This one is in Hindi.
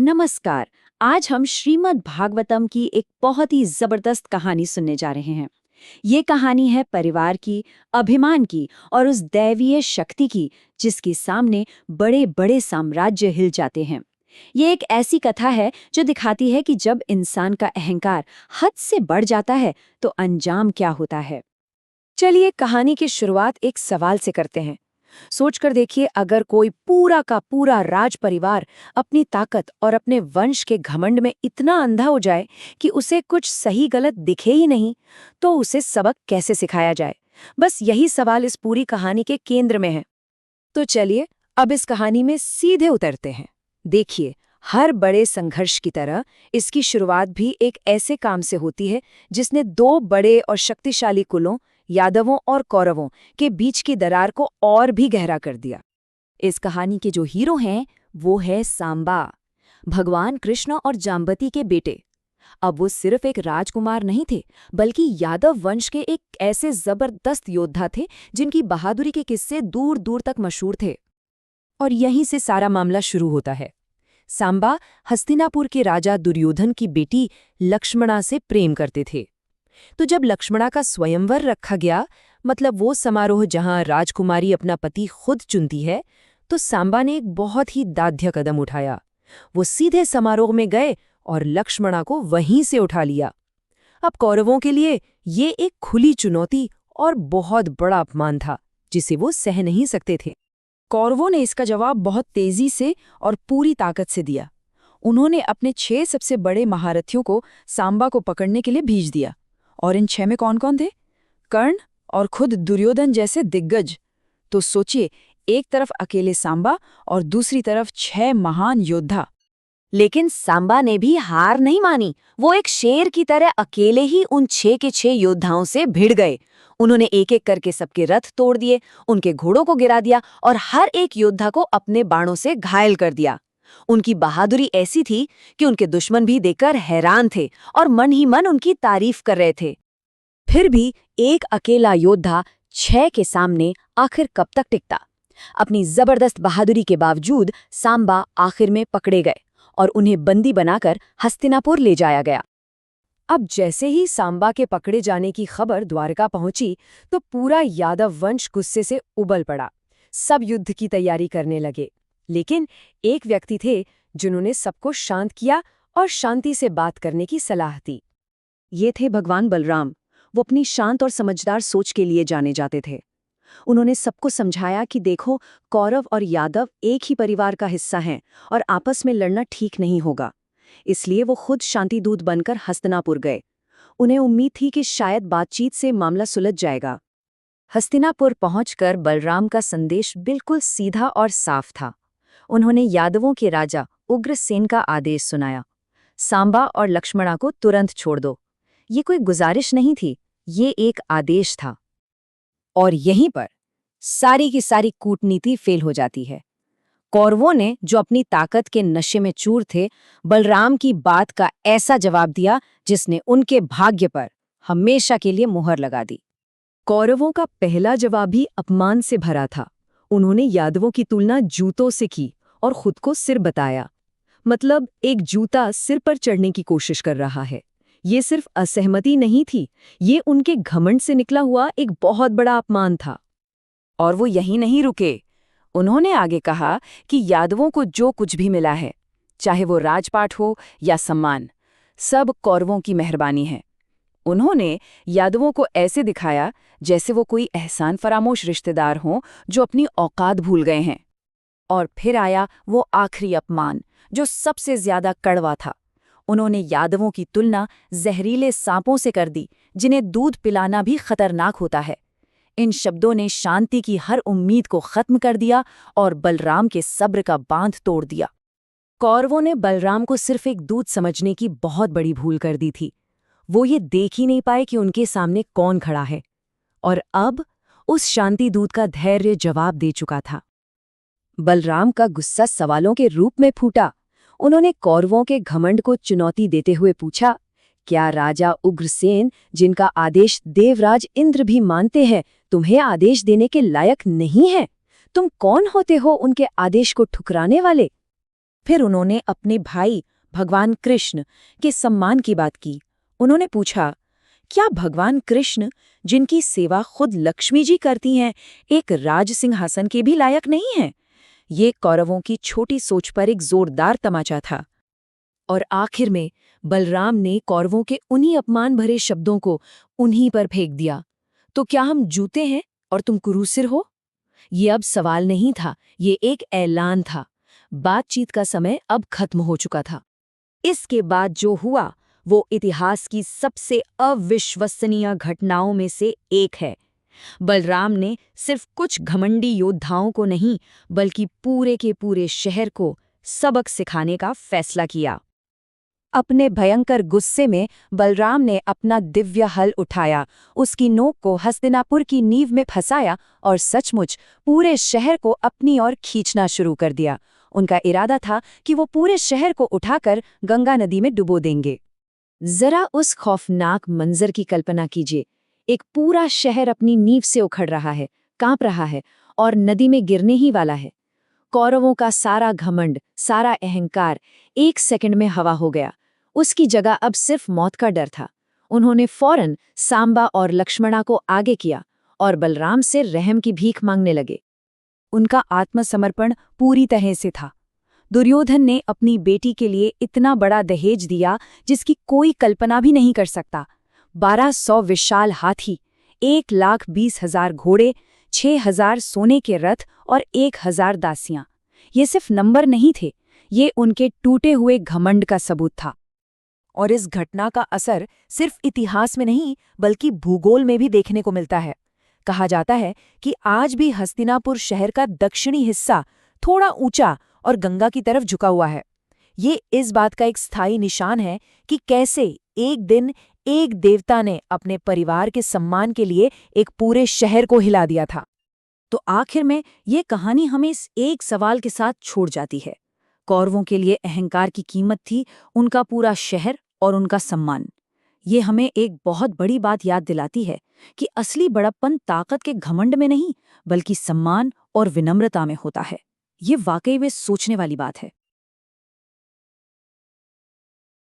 नमस्कार। आज हम श्रीमद् भागवतम की एक बहुत ही जबरदस्त कहानी सुनने जा रहे हैं। ये कहानी है परिवार की, अभिमान की और उस दैवीय शक्ति की जिसके सामने बड़े बड़े साम्राज्य हिल जाते हैं। ये एक ऐसी कथा है जो दिखाती है कि जब इंसान का अहंकार हद से बढ़ जाता है तो अंजाम क्या होता है। चलिए कहानी की शुरुआत एक सवाल से करते हैं। सोचकर देखिए, अगर कोई पूरा का पूरा राज परिवार अपनी ताकत और अपने वंश के घमंड में इतना अंधा हो जाए कि उसे कुछ सही गलत दिखे ही नहीं, तो उसे सबक कैसे सिखाया जाए? बस यही सवाल इस पूरी कहानी के केंद्र में है। तो चलिए अब इस कहानी में सीधे उतरते हैं। देखिए, हर बड़े संघर्ष की तरह इसकी शुरुआत भी एक ऐसे काम से होती है जिसने दो बड़े और शक्तिशाली कुलों, यादवों और कौरवों के बीच की दरार को और भी गहरा कर दिया। इस कहानी के जो हीरो हैं वो है सांबा, भगवान कृष्ण और जाम्बती के बेटे। अब वो सिर्फ एक राजकुमार नहीं थे, बल्कि यादव वंश के एक ऐसे जबरदस्त योद्धा थे जिनकी बहादुरी के किस्से दूर दूर तक मशहूर थे। और यहीं से सारा मामला शुरू होता है। सांबा हस्तिनापुर के राजा दुर्योधन की बेटी लक्ष्मणा से प्रेम करते थे। तो जब लक्ष्मणा का स्वयंवर रखा गया, मतलब वो समारोह जहां राजकुमारी अपना पति खुद चुनती है, तो सांबा ने एक बहुत ही दाध्य कदम उठाया। वो सीधे समारोह में गए और लक्ष्मणा को वहीं से उठा लिया। अब कौरवों के लिए ये एक खुली चुनौती और बहुत बड़ा अपमान था, जिसे वो सह नहीं सकते थे। कौरवों ने इसका जवाब बहुत तेजी से और पूरी ताकत से दिया। उन्होंने अपने 6 सबसे बड़े महारथियों को सांबा को पकड़ने के लिए भेज दिया। और इन 6 में कौन कौन थे? कर्ण और खुद दुर्योधन जैसे दिग्गज। तो सोचिए, एक तरफ अकेले सांबा और दूसरी तरफ 6 महान योद्धा। लेकिन सांबा ने भी हार नहीं मानी। वो एक शेर की तरह अकेले ही उन 6 के 6 योद्धाओं से भिड़ गए। उन्होंने एक एक करके सबके रथ तोड़ दिए, उनके घोड़ों को गिरा दिया और हर एक योद्धा को अपने बाणों से घायल कर दिया। उनकी बहादुरी ऐसी थी कि उनके दुश्मन भी देखकर हैरान थे और मन ही मन उनकी तारीफ कर रहे थे। फिर भी एक अकेला योद्धा 6 के सामने आखिर कब तक टिकता? अपनी जबरदस्त बहादुरी के बावजूद सांबा आखिर में पकड़े गए और उन्हें बंदी बनाकर हस्तिनापुर ले जाया गया। अब जैसे ही सांबा के पकड़े जाने की खबर द्वारका पहुंची, तो पूरा यादव वंश गुस्से से उबल पड़ा। सब युद्ध की तैयारी करने लगे। लेकिन एक व्यक्ति थे जिन्होंने सबको शांत किया और शांति से बात करने की सलाह दी। ये थे भगवान बलराम। वो अपनी शांत और समझदार सोच के लिए जाने जाते थे। उन्होंने सबको समझाया कि देखो, कौरव और यादव एक ही परिवार का हिस्सा हैं और आपस में लड़ना ठीक नहीं होगा। इसलिए वो खुद शांति दूत बनकर हस्तिनापुर गए। उन्हें उम्मीद थी कि शायद बातचीत से मामला सुलझ जाएगा। हस्तिनापुर पहुंचकर बलराम का संदेश बिल्कुल सीधा और साफ था। उन्होंने यादवों के राजा उग्रसेन का आदेश सुनाया, सांबा और लक्ष्मणा को तुरंत छोड़ दो। ये कोई गुजारिश नहीं थी, ये एक आदेश था। और यहीं पर सारी की सारी कूटनीति फेल हो जाती है। कौरवों ने, जो अपनी ताकत के नशे में चूर थे, बलराम की बात का ऐसा जवाब दिया जिसने उनके भाग्य पर हमेशा के लिए मुहर लगा दी। कौरवों का पहला जवाब ही अपमान से भरा था। उन्होंने यादवों की तुलना जूतों से की और खुद को सिर बताया। मतलब एक जूता सिर पर चढ़ने की कोशिश कर रहा है। ये सिर्फ असहमति नहीं थी, ये उनके घमंड से निकला हुआ एक बहुत बड़ा अपमान था। और वो यहीं नहीं रुके। उन्होंने आगे कहा कि यादवों को जो कुछ भी मिला है, चाहे वो राजपाट हो या सम्मान, सब कौरवों की मेहरबानी है। उन्होंने यादवों को ऐसे दिखाया जैसे वो कोई एहसान फरामोश रिश्तेदार हों जो अपनी औकात भूल गए हैं। और फिर आया वो आखिरी अपमान, जो सबसे ज्यादा कड़वा था। उन्होंने यादवों की तुलना जहरीले सांपों से कर दी, जिन्हें दूध पिलाना भी खतरनाक होता है। इन शब्दों ने शांति की हर उम्मीद को खत्म कर दिया और बलराम के सब्र का बांध तोड़ दिया। कौरवों ने बलराम को सिर्फ एक दूत समझने की बहुत बड़ी भूल कर दी थी। वो ये देख ही नहीं पाए कि उनके सामने कौन खड़ा है। और अब उस शांति दूत का धैर्य जवाब दे चुका था। बलराम का गुस्सा सवालों के रूप में फूटा। उन्होंने कौरवों के घमंड को चुनौती देते हुए पूछा, क्या राजा उग्रसेन, जिनका आदेश देवराज इंद्र भी मानते हैं, तुम्हें आदेश देने के लायक नहीं है? तुम कौन होते हो उनके आदेश को ठुकराने वाले? फिर उन्होंने अपने भाई भगवान कृष्ण के सम्मान की बात की। उन्होंने पूछा, क्या भगवान कृष्ण, जिनकी सेवा खुद लक्ष्मी जी करती हैं, एक राज सिंहासन के भी लायक नहीं हैं? ये कौरवों की छोटी सोच पर एक जोरदार तमाचा था। और आखिर में बलराम ने कौरवों के उन्हीं अपमान भरे शब्दों को उन्हीं पर फेंक दिया। तो क्या हम जूते हैं और तुम कुरूसिर हो? ये अब सवाल नहीं था, ये एक ऐलान था। बातचीत का समय अब खत्म हो चुका था। इसके बाद जो हुआ वो इतिहास की सबसे अविश्वसनीय घटनाओं में से एक है। बलराम ने सिर्फ कुछ घमंडी योद्धाओं को नहीं, बल्कि पूरे के पूरे शहर को सबक सिखाने का फैसला किया। अपने भयंकर गुस्से में बलराम ने अपना दिव्य हल उठाया, उसकी नोक को हस्तिनापुर की नींव में फंसाया और सचमुच पूरे शहर को अपनी ओर खींचना शुरू कर दिया। उनका इरादा था कि वो पूरे शहर को उठाकर गंगा नदी में डुबो देंगे। जरा उस खौफनाक मंजर की कल्पना कीजिए। एक पूरा शहर अपनी नींव से उखड़ रहा है, कांप रहा है और नदी में गिरने ही वाला है। कौरवों का सारा घमंड, सारा अहंकार एक सेकंड में हवा हो गया। उसकी जगह अब सिर्फ मौत का डर था। उन्होंने फौरन सांबा और लक्ष्मणा को आगे किया और बलराम से रहम की भीख मांगने लगे। उनका आत्मसमर्पण पूरी तरह से था। दुर्योधन ने अपनी बेटी के लिए इतना बड़ा दहेज दिया जिसकी कोई कल्पना भी नहीं कर सकता। 1200 विशाल हाथी, 1,20,000 घोड़े, 6,000 सोने के रथ और 1,000 दासियां। ये सिर्फ नंबर नहीं थे, ये उनके टूटे हुए घमंड का सबूत था। और इस घटना का असर सिर्फ इतिहास में नहीं बल्कि भूगोल में भी देखने को मिलता है। कहा जाता है कि आज भी हस्तिनापुर शहर का दक्षिणी हिस्सा थोड़ा ऊंचा और गंगा की तरफ झुका हुआ है। ये इस बात का एक स्थायी निशान है कि कैसे एक दिन एक देवता ने अपने परिवार के सम्मान के लिए एक पूरे शहर को हिला दिया था। तो आखिर में ये कहानी हमें इस एक सवाल के साथ छोड़ जाती है। कौरवों के लिए अहंकार की कीमत थी उनका पूरा शहर और उनका सम्मान। ये हमें एक बहुत बड़ी बात याद दिलाती है कि असली बड़प्पन ताकत के घमंड में नहीं, बल्कि सम्मान और विनम्रता में होता है। ये वाकई में सोचने वाली बात है।